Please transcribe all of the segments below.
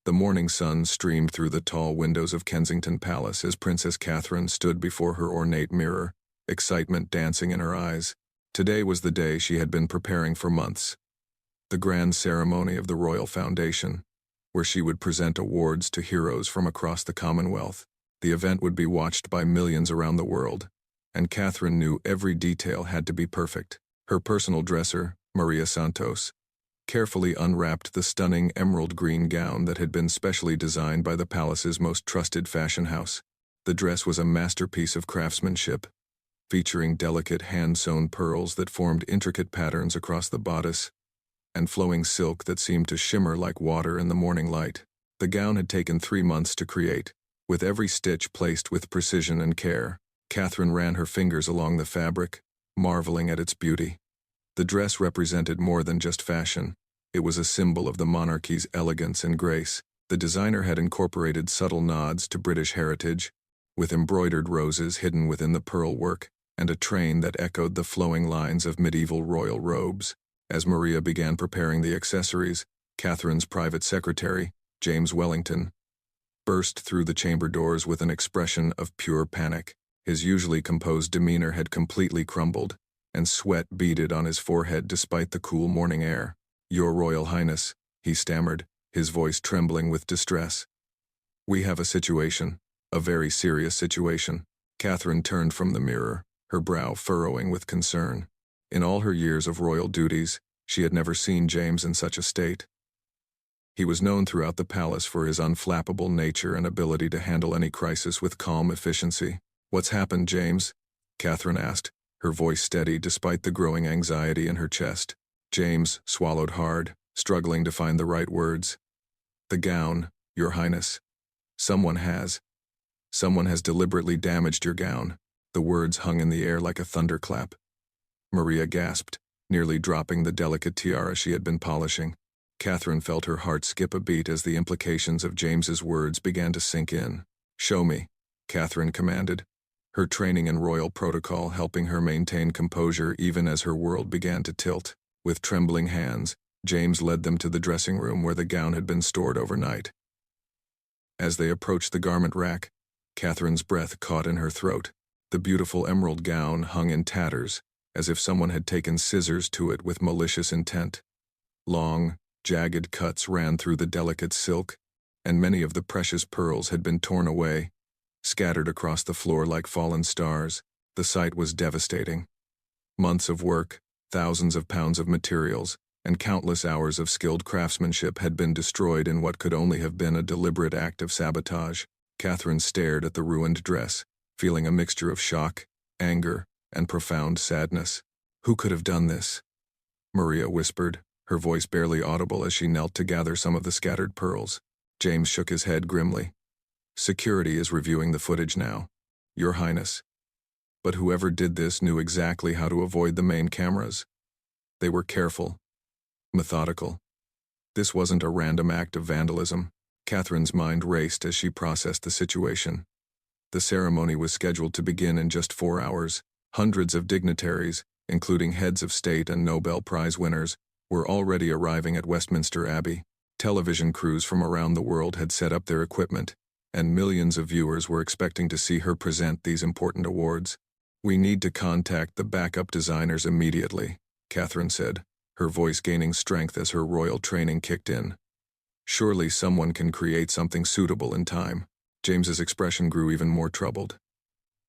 The morning sun streamed through the tall windows of Kensington Palace as Princess Catherine stood before her ornate mirror, excitement dancing in her eyes. Today was the day she had been preparing for months. The grand ceremony of the Royal Foundation, where she would present awards to heroes from across the Commonwealth. The event would be watched by millions around the world, and Catherine knew every detail had to be perfect. Her personal dresser, Maria Santos, carefully unwrapped the stunning emerald green gown that had been specially designed by the palace's most trusted fashion house. The dress was a masterpiece of craftsmanship, featuring delicate hand-sewn pearls that formed intricate patterns across the bodice, and flowing silk that seemed to shimmer like water in the morning light. The gown had taken 3 months to create, with every stitch placed with precision and care. Catherine ran her fingers along the fabric, marveling at its beauty. The dress represented more than just fashion. It was a symbol of the monarchy's elegance and grace. The designer had incorporated subtle nods to British heritage, with embroidered roses hidden within the pearl work, and a train that echoed the flowing lines of medieval royal robes. As Maria began preparing the accessories, Catherine's private secretary, James Wellington, burst through the chamber doors with an expression of pure panic. His usually composed demeanor had completely crumbled, and sweat beaded on his forehead despite the cool morning air. "Your Royal Highness," he stammered, his voice trembling with distress. "We have a situation, a very serious situation." Catherine turned from the mirror, her brow furrowing with concern. In all her years of royal duties, she had never seen James in such a state. He was known throughout the palace for his unflappable nature and ability to handle any crisis with calm efficiency. "What's happened, James?" Catherine asked, her voice steady despite the growing anxiety in her chest. James swallowed hard, struggling to find the right words. "The gown, Your Highness. Someone has deliberately damaged your gown." The words hung in the air like a thunderclap. Maria gasped, nearly dropping the delicate tiara she had been polishing. Catherine felt her heart skip a beat as the implications of James's words began to sink in. "Show me," Catherine commanded, her training in royal protocol helping her maintain composure even as her world began to tilt. With trembling hands, James led them to the dressing room where the gown had been stored overnight. As they approached the garment rack, Catherine's breath caught in her throat. The beautiful emerald gown hung in tatters, as if someone had taken scissors to it with malicious intent. Long, jagged cuts ran through the delicate silk, and many of the precious pearls had been torn away, scattered across the floor like fallen stars. The sight was devastating. Months of work, thousands of pounds of materials, and countless hours of skilled craftsmanship had been destroyed in what could only have been a deliberate act of sabotage. Catherine stared at the ruined dress, feeling a mixture of shock, anger, and profound sadness. "Who could have done this?" Maria whispered, her voice barely audible as she knelt to gather some of the scattered pearls. James shook his head grimly. "Security is reviewing the footage now, Your Highness. But whoever did this knew exactly how to avoid the main cameras. They were careful, methodical. This wasn't a random act of vandalism." Catherine's mind raced as she processed the situation. The ceremony was scheduled to begin in just 4 hours. Hundreds of dignitaries, including heads of state and Nobel Prize winners, were already arriving at Westminster Abbey. Television crews from around the world had set up their equipment, and millions of viewers were expecting to see her present these important awards. "We need to contact the backup designers immediately," Catherine said, her voice gaining strength as her royal training kicked in. "Surely someone can create something suitable in time." James's expression grew even more troubled.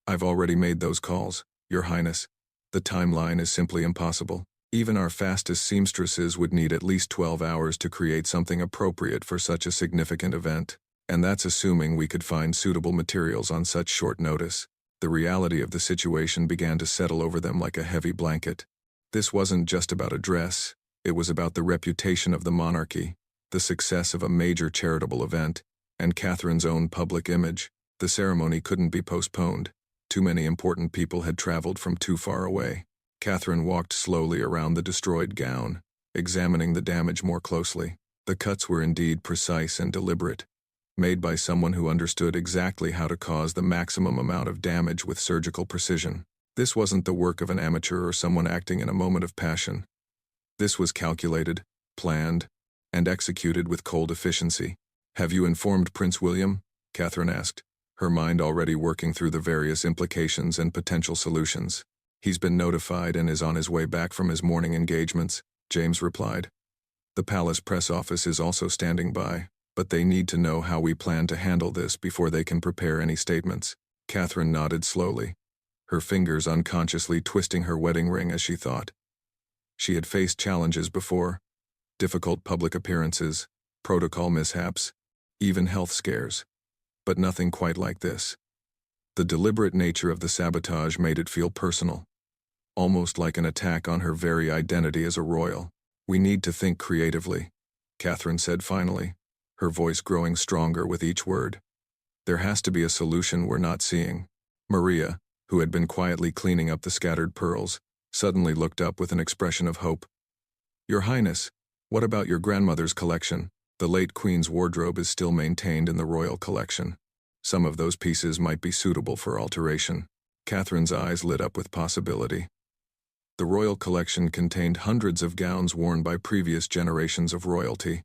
"I've already made those calls, Your Highness. The timeline is simply impossible. Even our fastest seamstresses would need at least 12 hours to create something appropriate for such a significant event. And that's assuming we could find suitable materials on such short notice." The reality of the situation began to settle over them like a heavy blanket. This wasn't just about a dress, it was about the reputation of the monarchy, the success of a major charitable event, and Catherine's own public image. The ceremony couldn't be postponed. Too many important people had traveled from too far away. Catherine walked slowly around the destroyed gown, examining the damage more closely. The cuts were indeed precise and deliberate, made by someone who understood exactly how to cause the maximum amount of damage with surgical precision. This wasn't the work of an amateur or someone acting in a moment of passion. This was calculated, planned, and executed with cold efficiency. "Have you informed Prince William?" Catherine asked, her mind already working through the various implications and potential solutions. "He's been notified and is on his way back from his morning engagements," James replied. "The palace press office is also standing by, but they need to know how we plan to handle this before they can prepare any statements." Catherine nodded slowly, her fingers unconsciously twisting her wedding ring as she thought. She had faced challenges before, difficult public appearances, protocol mishaps, even health scares, but nothing quite like this. The deliberate nature of the sabotage made it feel personal, almost like an attack on her very identity as a royal. "We need to think creatively," Catherine said finally, her voice growing stronger with each word. "There has to be a solution we're not seeing." Maria, who had been quietly cleaning up the scattered pearls, suddenly looked up with an expression of hope. "Your Highness, what about your grandmother's collection? The late Queen's wardrobe is still maintained in the royal collection. Some of those pieces might be suitable for alteration." Catherine's eyes lit up with possibility. The royal collection contained hundreds of gowns worn by previous generations of royalty,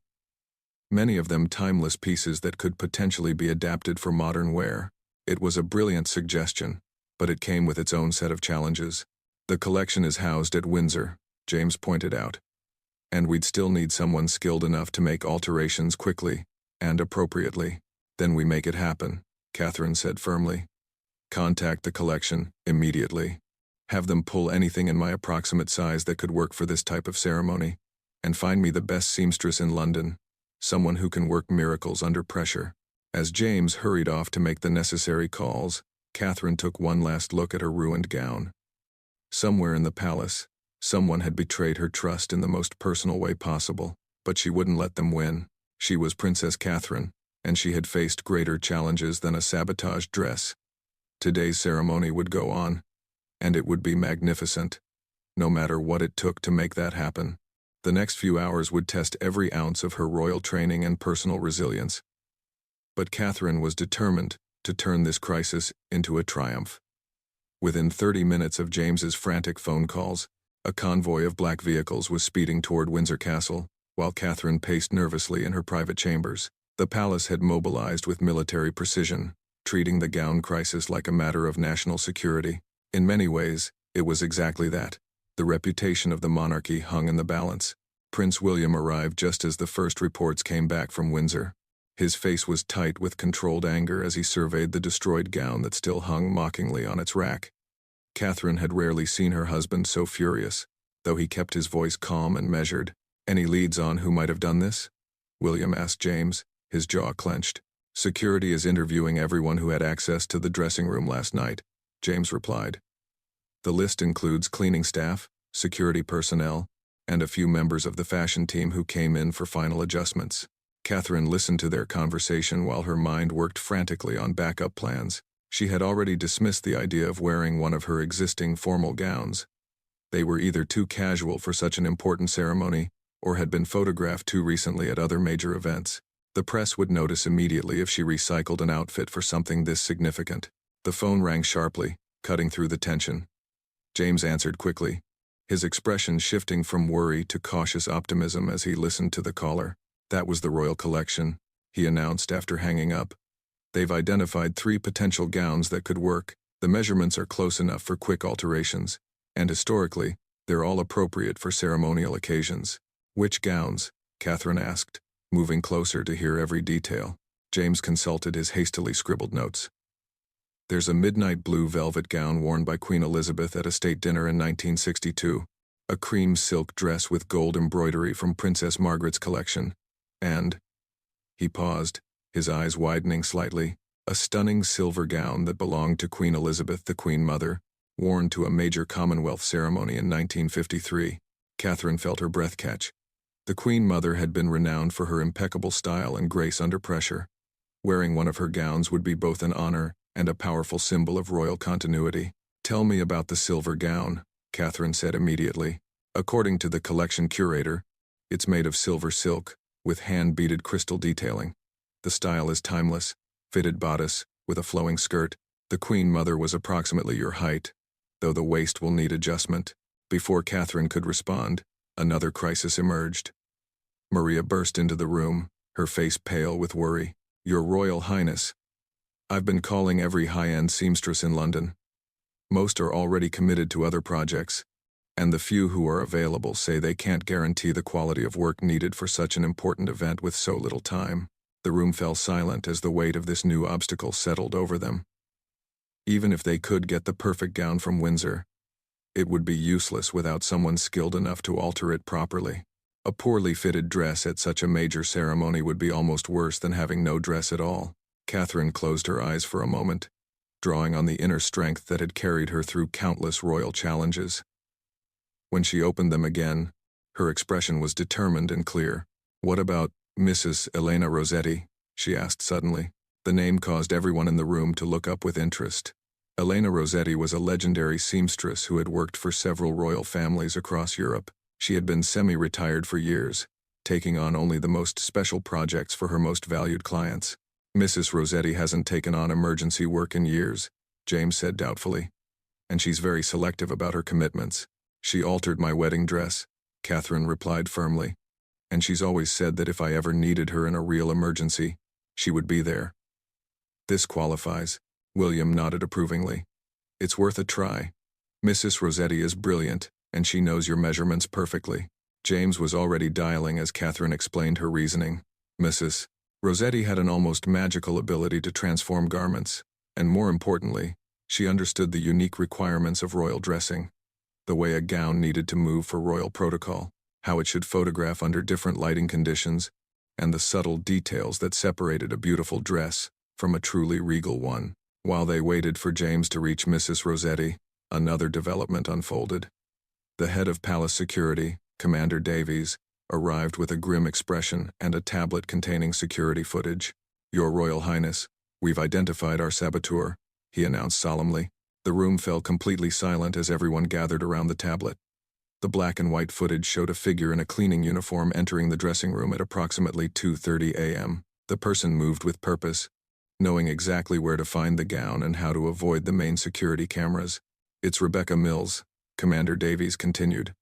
many of them timeless pieces that could potentially be adapted for modern wear. It was a brilliant suggestion, but it came with its own set of challenges. "The collection is housed at Windsor," James pointed out, "and we'd still need someone skilled enough to make alterations quickly and appropriately." "Then we make it happen," Catherine said firmly. "Contact the collection immediately. Have them pull anything in my approximate size that could work for this type of ceremony, and find me the best seamstress in London, someone who can work miracles under pressure." As James hurried off to make the necessary calls, Catherine took one last look at her ruined gown. Somewhere in the palace, someone had betrayed her trust in the most personal way possible, but she wouldn't let them win. She was Princess Catherine, and she had faced greater challenges than a sabotaged dress. Today's ceremony would go on, and it would be magnificent, no matter what it took to make that happen. The next few hours would test every ounce of her royal training and personal resilience. But Catherine was determined to turn this crisis into a triumph. Within 30 minutes of James's frantic phone calls, a convoy of black vehicles was speeding toward Windsor Castle, while Catherine paced nervously in her private chambers. The palace had mobilized with military precision, treating the gown crisis like a matter of national security. In many ways, it was exactly that. The reputation of the monarchy hung in the balance. Prince William arrived just as the first reports came back from Windsor. His face was tight with controlled anger as he surveyed the destroyed gown that still hung mockingly on its rack. Catherine had rarely seen her husband so furious, though he kept his voice calm and measured. "Any leads on who might have done this?" William asked James, his jaw clenched. "Security is interviewing everyone who had access to the dressing room last night," James replied. "The list includes cleaning staff, security personnel, and a few members of the fashion team who came in for final adjustments." Catherine listened to their conversation while her mind worked frantically on backup plans. She had already dismissed the idea of wearing one of her existing formal gowns. They were either too casual for such an important ceremony, or had been photographed too recently at other major events. The press would notice immediately if she recycled an outfit for something this significant. The phone rang sharply, cutting through the tension. James answered quickly, his expression shifting from worry to cautious optimism as he listened to the caller. "That was the royal collection," he announced after hanging up. "They've identified 3 potential gowns that could work. The measurements are close enough for quick alterations, and historically, they're all appropriate for ceremonial occasions." "Which gowns?" Catherine asked, moving closer to hear every detail. James consulted his hastily scribbled notes. "There's a midnight blue velvet gown worn by Queen Elizabeth at a state dinner in 1962, a cream silk dress with gold embroidery from Princess Margaret's collection, and," he paused, his eyes widening slightly, "a stunning silver gown that belonged to Queen Elizabeth, the Queen Mother, worn to a major Commonwealth ceremony in 1953. Catherine felt her breath catch. The Queen Mother had been renowned for her impeccable style and grace under pressure. Wearing one of her gowns would be both an honor and a powerful symbol of royal continuity. "Tell me about the silver gown," Catherine said immediately. "According to the collection curator, it's made of silver silk, with hand-beaded crystal detailing. The style is timeless, fitted bodice, with a flowing skirt. The Queen Mother was approximately your height, though the waist will need adjustment." Before Catherine could respond, another crisis emerged. Maria burst into the room, her face pale with worry. "Your Royal Highness, I've been calling every high-end seamstress in London. Most are already committed to other projects, and the few who are available say they can't guarantee the quality of work needed for such an important event with so little time." The room fell silent as the weight of this new obstacle settled over them. Even if they could get the perfect gown from Windsor, it would be useless without someone skilled enough to alter it properly. A poorly fitted dress at such a major ceremony would be almost worse than having no dress at all. Catherine closed her eyes for a moment, drawing on the inner strength that had carried her through countless royal challenges. When she opened them again, her expression was determined and clear. "What about Mrs. Elena Rossetti?" she asked suddenly. The name caused everyone in the room to look up with interest. Elena Rossetti was a legendary seamstress who had worked for several royal families across Europe. She had been semi-retired for years, taking on only the most special projects for her most valued clients. "Mrs. Rossetti hasn't taken on emergency work in years," James said doubtfully. "And she's very selective about her commitments." "She altered my wedding dress," Catherine replied firmly. "And she's always said that if I ever needed her in a real emergency, she would be there." "This qualifies," William nodded approvingly. "It's worth a try. Mrs. Rossetti is brilliant, and she knows your measurements perfectly." James was already dialing as Catherine explained her reasoning. Mrs. Rossetti had an almost magical ability to transform garments, and more importantly, she understood the unique requirements of royal dressing. The way a gown needed to move for royal protocol, how it should photograph under different lighting conditions, and the subtle details that separated a beautiful dress from a truly regal one. While they waited for James to reach Mrs. Rossetti, another development unfolded. The head of palace security, Commander Davies, arrived with a grim expression and a tablet containing security footage. "Your Royal Highness, we've identified our saboteur," he announced solemnly. The room fell completely silent as everyone gathered around the tablet. The black and white footage showed a figure in a cleaning uniform entering the dressing room at approximately 2:30 a.m. The person moved with purpose, knowing exactly where to find the gown and how to avoid the main security cameras. "It's Rebecca Mills," Commander Davies continued.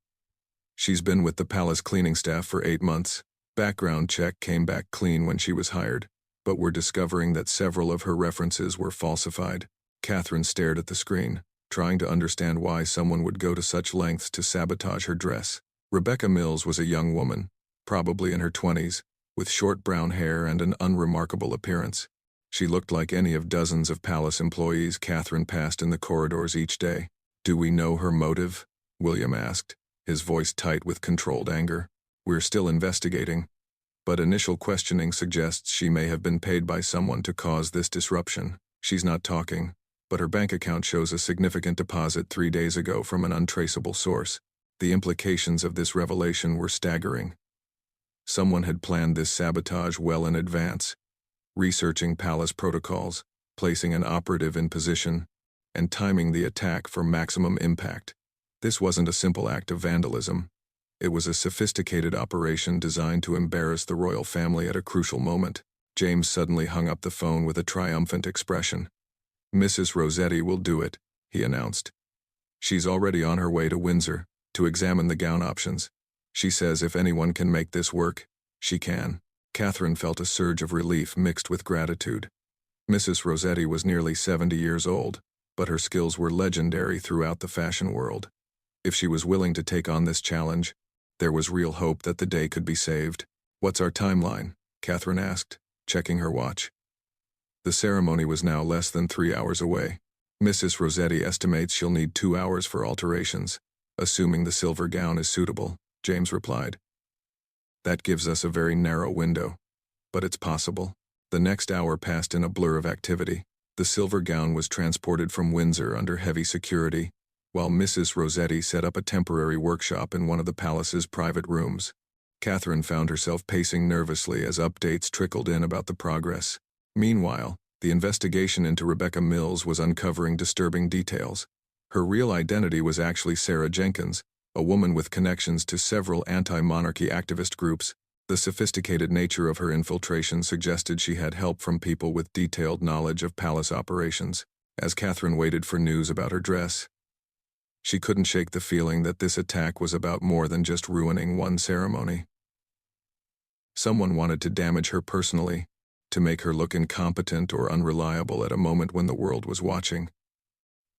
"She's been with the palace cleaning staff for 8 months. Background check came back clean when she was hired, but we're discovering that several of her references were falsified." Catherine stared at the screen, trying to understand why someone would go to such lengths to sabotage her dress. Rebecca Mills was a young woman, probably in her 20s, with short brown hair and an unremarkable appearance. She looked like any of dozens of palace employees Catherine passed in the corridors each day. "Do we know her motive?" William asked, his voice tight with controlled anger. "We're still investigating, but initial questioning suggests she may have been paid by someone to cause this disruption. She's not talking, but her bank account shows a significant deposit 3 days ago from an untraceable source. The implications of this revelation were staggering. Someone had planned this sabotage well in advance, researching palace protocols, placing an operative in position, and timing the attack for maximum impact. This wasn't a simple act of vandalism. It was a sophisticated operation designed to embarrass the royal family at a crucial moment. James suddenly hung up the phone with a triumphant expression. "Mrs. Rossetti will do it," he announced. "She's already on her way to Windsor to examine the gown options. She says if anyone can make this work, she can." Catherine felt a surge of relief mixed with gratitude. Mrs. Rossetti was nearly 70 years old, but her skills were legendary throughout the fashion world. If she was willing to take on this challenge, there was real hope that the day could be saved. "What's our timeline?" Catherine asked, checking her watch. The ceremony was now less than 3 hours away. "Mrs. Rossetti estimates she'll need 2 hours for alterations, assuming the silver gown is suitable," James replied. "That gives us a very narrow window, but it's possible." The next hour passed in a blur of activity. The silver gown was transported from Windsor under heavy security, while Mrs. Rossetti set up a temporary workshop in one of the palace's private rooms. Catherine found herself pacing nervously as updates trickled in about the progress. Meanwhile, the investigation into Rebecca Mills was uncovering disturbing details. Her real identity was actually Sarah Jenkins, a woman with connections to several anti-monarchy activist groups. The sophisticated nature of her infiltration suggested she had help from people with detailed knowledge of palace operations. As Catherine waited for news about her dress, she couldn't shake the feeling that this attack was about more than just ruining one ceremony. Someone wanted to damage her personally, to make her look incompetent or unreliable at a moment when the world was watching.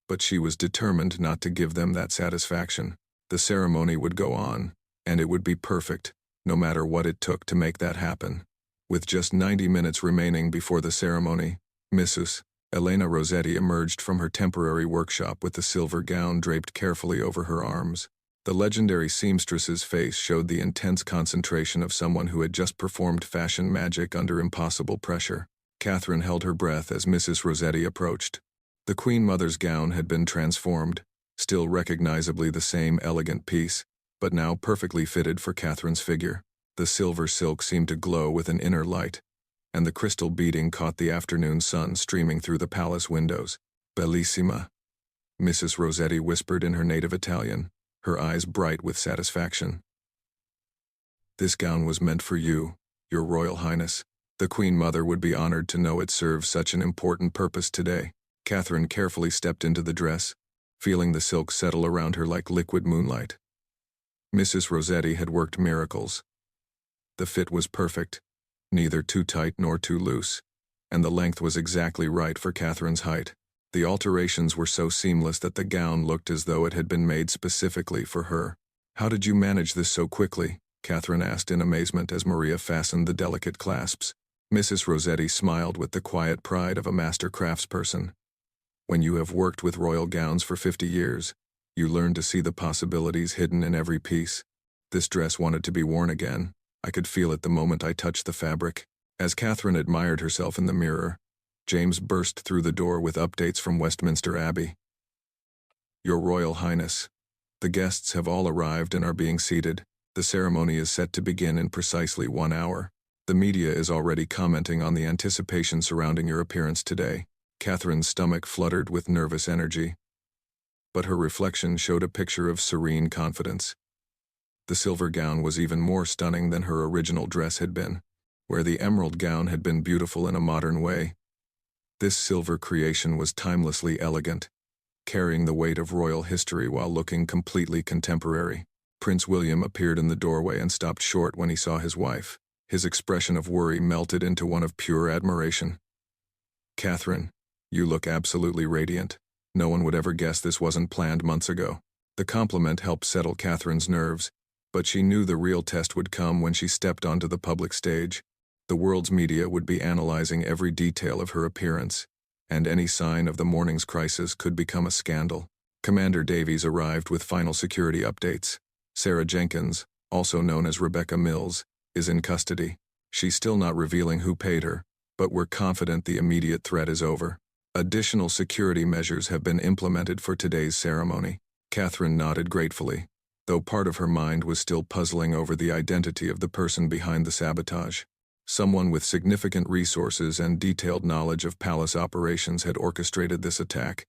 But she was determined not to give them that satisfaction. The ceremony would go on, and it would be perfect, no matter what it took to make that happen. With just 90 minutes remaining before the ceremony, Mrs. Elena Rossetti emerged from her temporary workshop with the silver gown draped carefully over her arms. The legendary seamstress's face showed the intense concentration of someone who had just performed fashion magic under impossible pressure. Catherine held her breath as Mrs. Rossetti approached. The Queen Mother's gown had been transformed, still recognizably the same elegant piece, but now perfectly fitted for Catherine's figure. The silver silk seemed to glow with an inner light, and the crystal beading caught the afternoon sun streaming through the palace windows. Bellissima, Mrs. Rossetti whispered in her native Italian, her eyes bright with satisfaction. This gown was meant for you, Your Royal Highness. The Queen Mother would be honored to know it serves such an important purpose today. Catherine carefully stepped into the dress, feeling the silk settle around her like liquid moonlight. Mrs. Rossetti had worked miracles. The fit was perfect, neither too tight nor too loose, and the length was exactly right for Catherine's height. The alterations were so seamless that the gown looked as though it had been made specifically for her. "How did you manage this so quickly?" Catherine asked in amazement as Maria fastened the delicate clasps. Mrs. Rossetti smiled with the quiet pride of a master craftsperson. When you have worked with royal gowns for 50 years, you learn to see the possibilities hidden in every piece. This dress wanted to be worn again. I could feel it the moment I touched the fabric. As Catherine admired herself in the mirror, James burst through the door with updates from Westminster Abbey. "Your Royal Highness, the guests have all arrived and are being seated. The ceremony is set to begin in precisely 1 hour. The media is already commenting on the anticipation surrounding your appearance today." Catherine's stomach fluttered with nervous energy, but her reflection showed a picture of serene confidence. The silver gown was even more stunning than her original dress had been, where the emerald gown had been beautiful in a modern way. This silver creation was timelessly elegant, carrying the weight of royal history while looking completely contemporary. Prince William appeared in the doorway and stopped short when he saw his wife. His expression of worry melted into one of pure admiration. "Catherine, you look absolutely radiant. No one would ever guess this wasn't planned months ago." The compliment helped settle Catherine's nerves, but she knew the real test would come when she stepped onto the public stage. The world's media would be analyzing every detail of her appearance, and any sign of the morning's crisis could become a scandal. Commander Davies arrived with final security updates. Sarah Jenkins, also known as Rebecca Mills, is in custody. She's still not revealing who paid her, but we're confident the immediate threat is over. Additional security measures have been implemented for today's ceremony. Catherine nodded gratefully, though part of her mind was still puzzling over the identity of the person behind the sabotage. Someone with significant resources and detailed knowledge of palace operations had orchestrated this attack.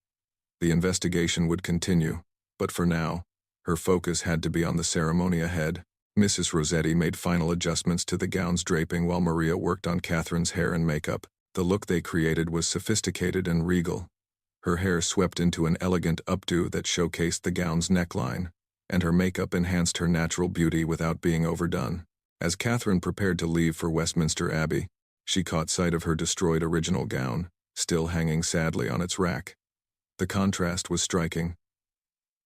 The investigation would continue, but for now, her focus had to be on the ceremony ahead. Mrs. Rossetti made final adjustments to the gown's draping while Maria worked on Catherine's hair and makeup. The look they created was sophisticated and regal. Her hair swept into an elegant updo that showcased the gown's neckline, and her makeup enhanced her natural beauty without being overdone. As Catherine prepared to leave for Westminster Abbey, she caught sight of her destroyed original gown, still hanging sadly on its rack. The contrast was striking.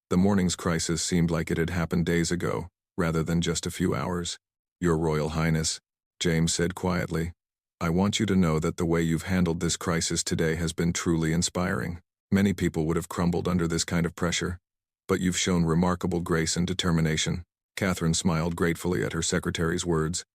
The morning's crisis seemed like it had happened days ago, rather than just a few hours. "Your Royal Highness," James said quietly, "I want you to know that the way you've handled this crisis today has been truly inspiring. Many people would have crumbled under this kind of pressure, but you've shown remarkable grace and determination." Catherine smiled gratefully at her secretary's words,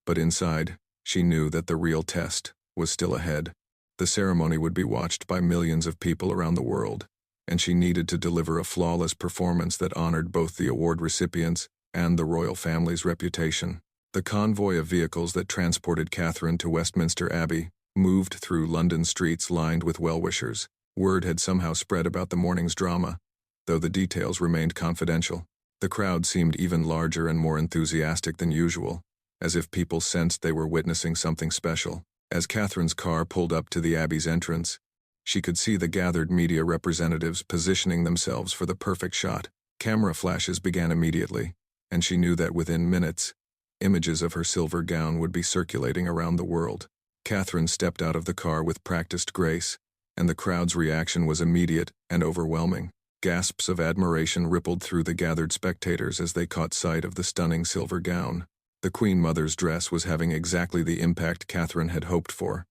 but inside, she knew that the real test was still ahead. The ceremony would be watched by millions of people around the world, and she needed to deliver a flawless performance that honored both the award recipients and the royal family's reputation. The convoy of vehicles that transported Catherine to Westminster Abbey moved through London streets lined with well-wishers. Word had somehow spread about the morning's drama, though the details remained confidential. The crowd seemed even larger and more enthusiastic than usual, as if people sensed they were witnessing something special. As Catherine's car pulled up to the Abbey's entrance, she could see the gathered media representatives positioning themselves for the perfect shot. Camera flashes began immediately, and she knew that within minutes, Images of her silver gown would be circulating around the world. Catherine stepped out of the car with practiced grace, and the crowd's reaction was immediate and overwhelming. Gasps of admiration rippled through the gathered spectators as they caught sight of the stunning silver gown. The Queen Mother's dress was having exactly the impact Catherine had hoped for.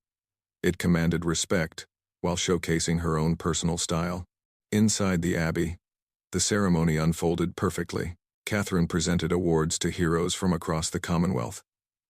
It commanded respect, while showcasing her own personal style. Inside the abbey, the ceremony unfolded perfectly. Catherine presented awards to heroes from across the Commonwealth.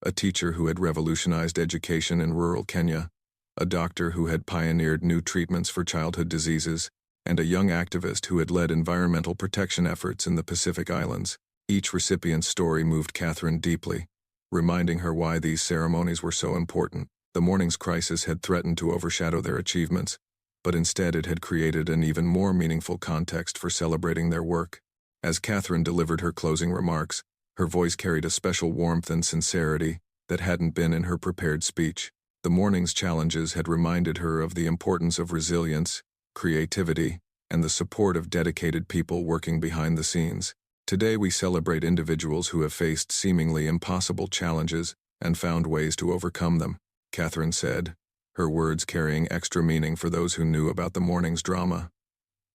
A teacher who had revolutionized education in rural Kenya, a doctor who had pioneered new treatments for childhood diseases, and a young activist who had led environmental protection efforts in the Pacific Islands. Each recipient's story moved Catherine deeply, reminding her why these ceremonies were so important. The morning's crisis had threatened to overshadow their achievements, but instead it had created an even more meaningful context for celebrating their work. As Catherine delivered her closing remarks, her voice carried a special warmth and sincerity that hadn't been in her prepared speech. The morning's challenges had reminded her of the importance of resilience, creativity, and the support of dedicated people working behind the scenes. Today we celebrate individuals who have faced seemingly impossible challenges and found ways to overcome them, Catherine said, her words carrying extra meaning for those who knew about the morning's drama.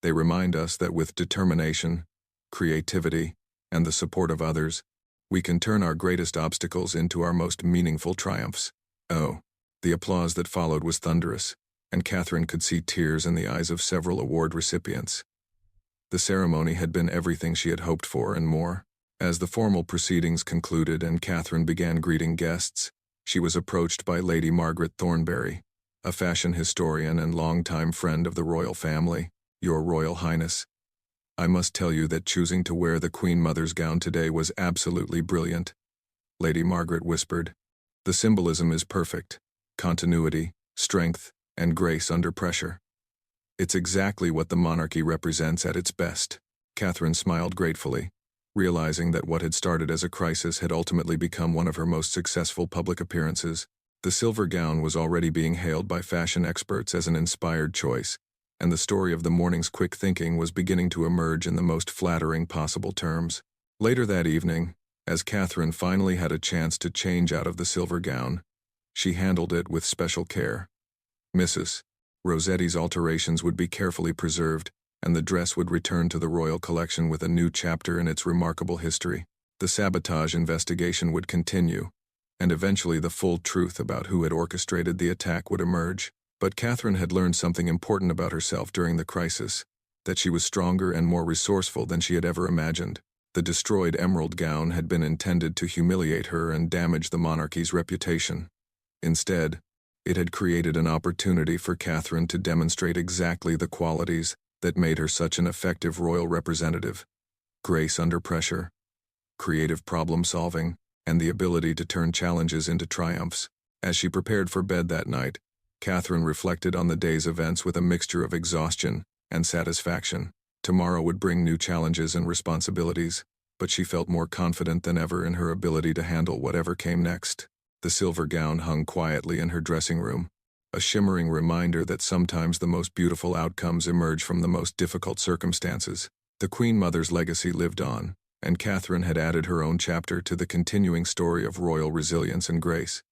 They remind us that with determination, creativity, and the support of others, we can turn our greatest obstacles into our most meaningful triumphs. Oh, the applause that followed was thunderous, and Catherine could see tears in the eyes of several award recipients. The ceremony had been everything she had hoped for and more. As the formal proceedings concluded and Catherine began greeting guests, she was approached by Lady Margaret Thornberry, a fashion historian and longtime friend of the royal family. "Your Royal Highness, I must tell you that choosing to wear the Queen Mother's gown today was absolutely brilliant," Lady Margaret whispered. "The symbolism is perfect: continuity, strength, and grace under pressure. It's exactly what the monarchy represents at its best." Catherine smiled gratefully, realizing that what had started as a crisis had ultimately become one of her most successful public appearances. The silver gown was already being hailed by fashion experts as an inspired choice, and the story of the morning's quick thinking was beginning to emerge in the most flattering possible terms. Later that evening, as Catherine finally had a chance to change out of the silver gown, she handled it with special care. Mrs. Rossetti's alterations would be carefully preserved, and the dress would return to the royal collection with a new chapter in its remarkable history. The sabotage investigation would continue, and eventually the full truth about who had orchestrated the attack would emerge. But Catherine had learned something important about herself during the crisis, that she was stronger and more resourceful than she had ever imagined. The destroyed emerald gown had been intended to humiliate her and damage the monarchy's reputation. Instead, it had created an opportunity for Catherine to demonstrate exactly the qualities that made her such an effective royal representative: grace under pressure, creative problem-solving, and the ability to turn challenges into triumphs. As she prepared for bed that night, Catherine reflected on the day's events with a mixture of exhaustion and satisfaction. Tomorrow would bring new challenges and responsibilities, but she felt more confident than ever in her ability to handle whatever came next. The silver gown hung quietly in her dressing room, a shimmering reminder that sometimes the most beautiful outcomes emerge from the most difficult circumstances. The Queen Mother's legacy lived on, and Catherine had added her own chapter to the continuing story of royal resilience and grace.